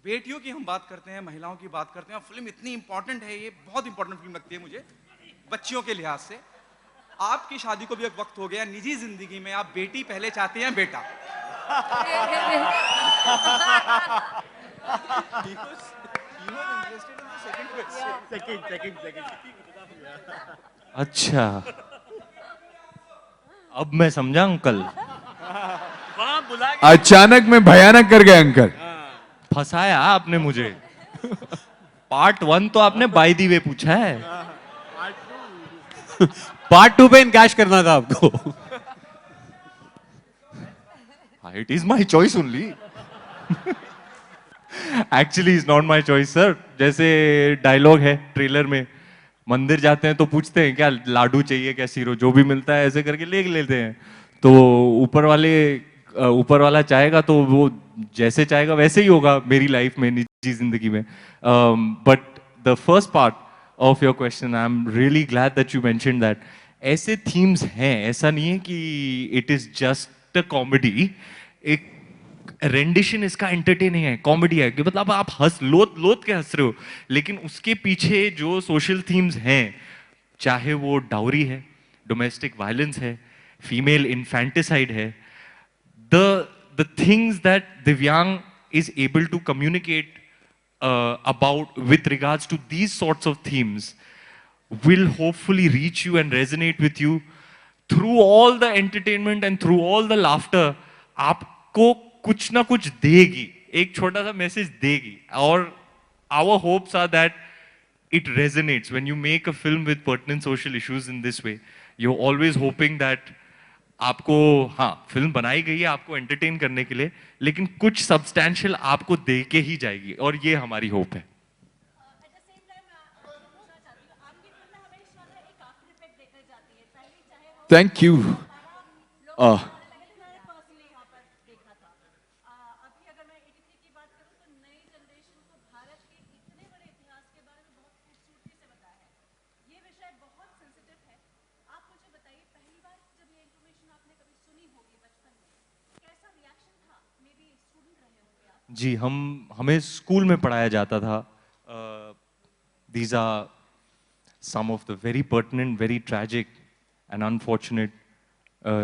बेटियों की हम बात करते हैं, महिलाओं की बात करते हैं, और फिल्म इतनी इंपॉर्टेंट है, ये बहुत इंपॉर्टेंट फिल्म लगती है मुझे बच्चियों के लिहाज से। आपकी शादी को भी एक वक्त हो गया, निजी जिंदगी में आप बेटी पहले चाहते हैं बेटा? अच्छा, अब मैं समझा अंकल। अचानक में भयानक कर गए अंकल। फंसाया आपने मुझे। पार्ट 1 तो आपने बाय दी वे पूछा है। पार्ट 2 पे इनकैश करना था आपको। It is my choice only. Actually is not my choice sir. जैसे डायलॉग है ट्रेलर में, मंदिर जाते हैं तो पूछते हैं क्या लाडू चाहिए क्या सीरो, जो भी मिलता है ऐसे करके ले लेते हैं। तो ऊपर वाला चाहेगा तो वो जैसे चाहेगा वैसे ही होगा मेरी लाइफ में, निजी जिंदगी में। But the first part of your question, I am really glad that you mentioned that. ऐसे थीम्स हैं, ऐसा नहीं है कि it is just a comedy. एक रेंडिशन इसका एंटरटेनिंग है, कॉमेडी है कि मतलब आप लोत के हंस रहे हो, लेकिन उसके पीछे जो सोशल थीम्स हैं, चाहे वो डाउरी है, डोमेस्टिक वायलेंस है, फीमेल इन्फेंटिसाइड है, the things that Divyang is able to communicate about with regards to these sorts of themes will hopefully reach you and resonate with you through all the entertainment and through all the laughter. आपको कुछ ना कुछ देगी, एक छोटा सा message देगी। और our hopes are that it resonates when you make a film with pertinent social issues in this way. You're always hoping that आपको, हाँ फिल्म बनाई गई है आपको एंटरटेन करने के लिए, लेकिन कुछ सब्सटैंशियल आपको दे के ही जाएगी, और ये हमारी होप है। Thank you. जी, हमें स्कूल में पढ़ाया जाता था। These are some of the very pertinent, very tragic and unfortunate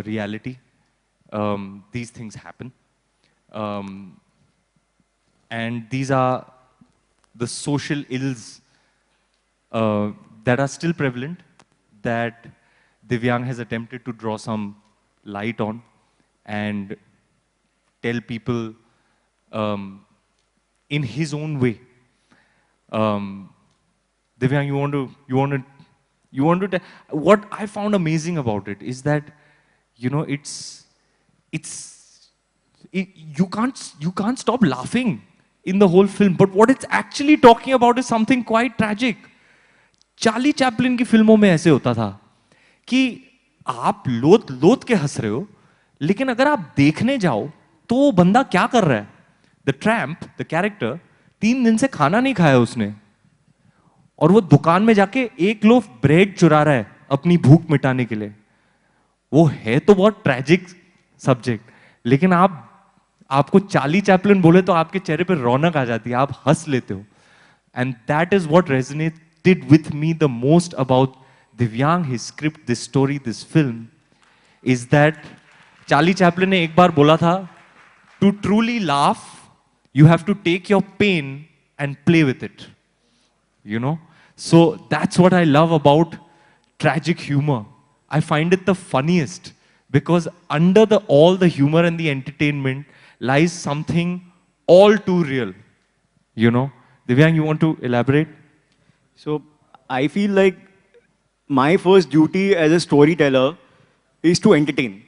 reality. These things happen, and these are the social ills that are still prevalent, that Divyang has attempted to draw some light on and tell people in his own way. Divyang, you want to tell, what I found amazing about it is that, you know, you can't stop laughing in the whole film, but what it's actually talking about is something quite tragic. Charlie Chaplin की फिल्मों में ऐसे होता था कि आप लोत के हंस रहे हो, लेकिन अगर आप देखने जाओ तो वो बंदा क्या कर रहा है। द ट्रैम्प, द कैरेक्टर, 3 दिन से खाना नहीं खाया उसने, और वो दुकान में जाके 1 लोफ ब्रेड चुरा रहा है अपनी भूख मिटाने के लिए। वो है तो बहुत ट्रैजिक सब्जेक्ट, लेकिन आपको चार्ली चैपलिन बोले तो आपके चेहरे पे रौनक आ जाती है, आप हंस लेते हो। And that is what resonated with me the most about Divyang, his script, this story, this film, is that Charlie Chaplin ने एक बार बोला था, to truly laugh you have to take your pain and play with it, you know. So that's what I love about tragic humor. I find it the funniest because under all the humor and the entertainment lies something all too real, you know. Divyang, you want to elaborate? So I feel like my first duty as a storyteller is to entertain.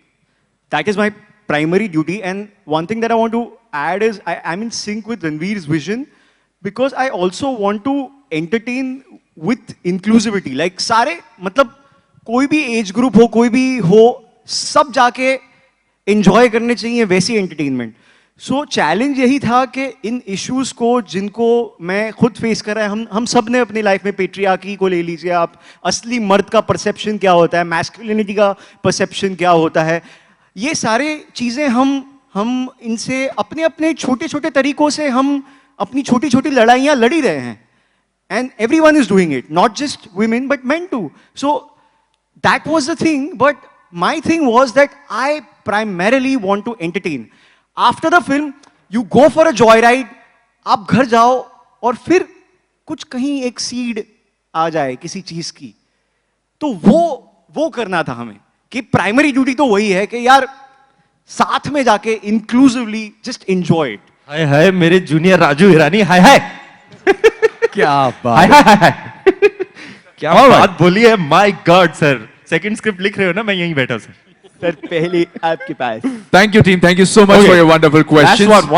That is my primary duty, and one thing that I want to add is I'm in sync with Ranveer's vision because I also want to entertain with inclusivity. Like सारे, मतलब कोई भी age group हो, कोई भी हो, सब जाके enjoy करने चाहिए वैसी entertainment. So चैलेंज यही था कि इन इश्यूज को जिनको मैं खुद फेस कर रहा है, हम सब ने अपनी लाइफ में, पेट्रियार्की को ले लीजिए आप, असली मर्द का परसेप्शन क्या होता है, मैस्कुलिनिटी का परसेप्शन क्या होता है, ये सारे चीजें हम इनसे अपने अपने छोटे छोटे तरीकों से हम अपनी छोटी छोटी लड़ाइयां लड़ ही रहे हैं. And everyone is doing it, not just women, but men too. So that was the thing, but my thing was that I primarily want to entertain. After the film, you go for a joyride, आप घर जाओ और फिर कुछ कहीं एक seed आ जाए किसी चीज की, तो वो करना था हमें, कि प्राइमरी ड्यूटी तो वही है कि यार साथ में जाके इंक्लूसिवली जस्ट एंजॉय इट. हाय हाय मेरे जूनियर राजू हिरानी, हाय हाय क्या हाय बात. हाय हाय क्या बात बोली है. My God sir, second script लिख रहे हो ना, मैं यहीं बैठा सर. सर पहले आपके पास. Thank you, team. Thank you so much Okay. for your wonderful Last questions.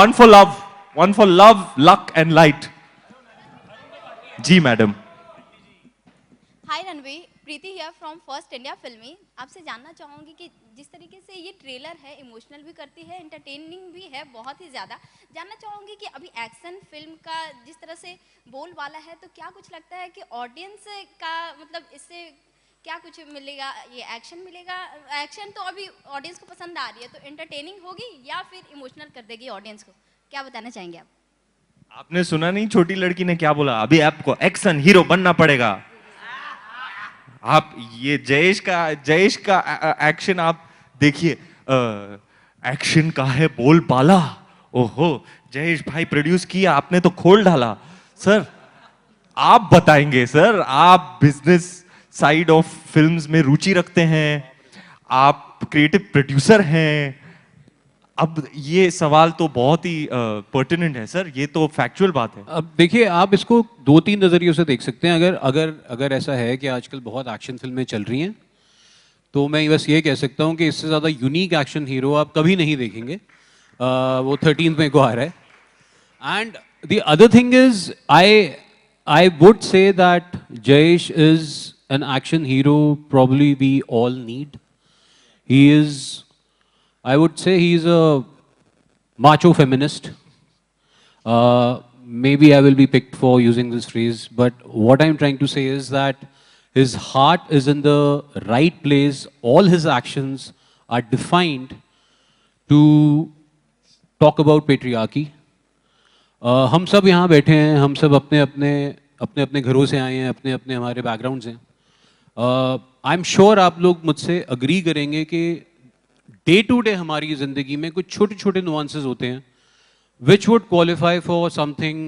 one for love, luck and light. जी madam. Hi Ranveer, Preeti here from First India Filmy. आपसे जानना चाहूँगी कि जिस तरीके से ये ट्रेलर है, इमोशनल भी करती है, एंटरटेनिंग भी है बहुत ही ज़्यादा. जानना चाहूँगी कि अभी एक्शन फिल्म का जिस तरह से बोल वाला है, तो क्या कुछ लगता है कि ऑडियंस का मतलब इससे क्या कुछ मिलेगा? ये एक्शन मिलेगा, एक्शन तो अभी ऑडियंस को पसंद आ रही है, तो एंटरटेनिंग होगी या फिर इमोशनल कर देगी ऑडियंस को? क्या बताना चाहेंगे आप? आपने सुना नहीं छोटी लड़की ने क्या बोला? अभी आपको एक्शन हीरो बनना पड़ेगा. आप ये जयेश का एक्शन आप देखिए. एक्शन का है बोल बाला. ओहो जयेश भाई प्रोड्यूस किया, आपने तो खोल डाला. सर आप बताएंगे सर, आप बिजनेस साइड ऑफ फिल्म्स में रुचि रखते हैं, आप क्रिएटिव प्रोड्यूसर हैं. अब ये सवाल तो बहुत ही पर्टिनेंट है सर, ये तो फैक्चुअल बात है. अब देखिए, आप इसको 2-3 नज़रियों से देख सकते हैं. अगर ऐसा है कि आजकल बहुत एक्शन फिल्में चल रही हैं, तो मैं बस ये कह सकता हूँ कि इससे ज़्यादा यूनिक एक्शन हीरो आप कभी नहीं देखेंगे. वो 13th में को आ रहा है. And the other thing is I would say that Jayesh is an action hero probably we all need. He is, I would say he's a macho feminist. Maybe I will be picked for using this phrase, but what I'm trying to say is that his heart is in the right place. All his actions are defined to talk about patriarchy. हम सब यहाँ बैठे हैं, हम सब अपने घरों से आए हैं, अपने हमारे बैकग्राउंड से. आई एम श्योर आप लोग मुझसे अग्री करेंगे कि डे टू डे हमारी जिंदगी में कुछ छोटे छोटे नुआंसेस होते हैं which would qualify for something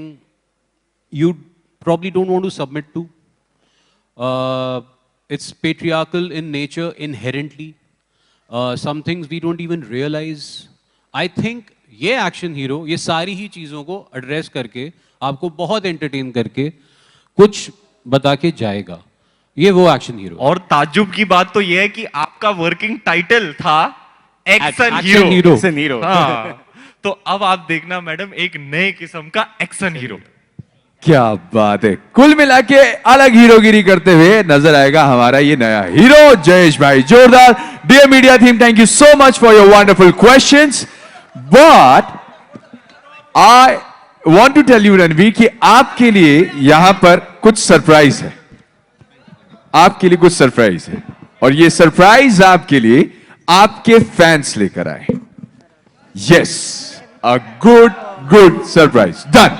you probably don't want to submit to. It's patriarchal in nature inherently. Some things we don't even realize. I think ये एक्शन हीरो ये सारी ही चीज़ों को एड्रेस करके आपको बहुत एंटरटेन करके कुछ बता के जाएगा. ये वो एक्शन हीरो. और ताज्जुब की बात तो ये है कि आपका वर्किंग टाइटल था एक्शन Action हीरो. हीरो. हाँ, तो अब आप देखना मैडम एक नए किस्म का एक्शन हीरो. क्या बात है. कुल मिला के अलग हीरोगिरी करते हुए नजर आएगा हमारा ये नया hero Jayesh bhai. Jordaar. Dear media team, thank you so much for your wonderful questions. But I want to tell you Ranveer कि आपके लिए यहां पर कुछ सरप्राइज है. आपके लिए कुछ सरप्राइज है, और ये सरप्राइज आपके लिए आपके फैंस लेकर आए. Yes, a good surprise. Done.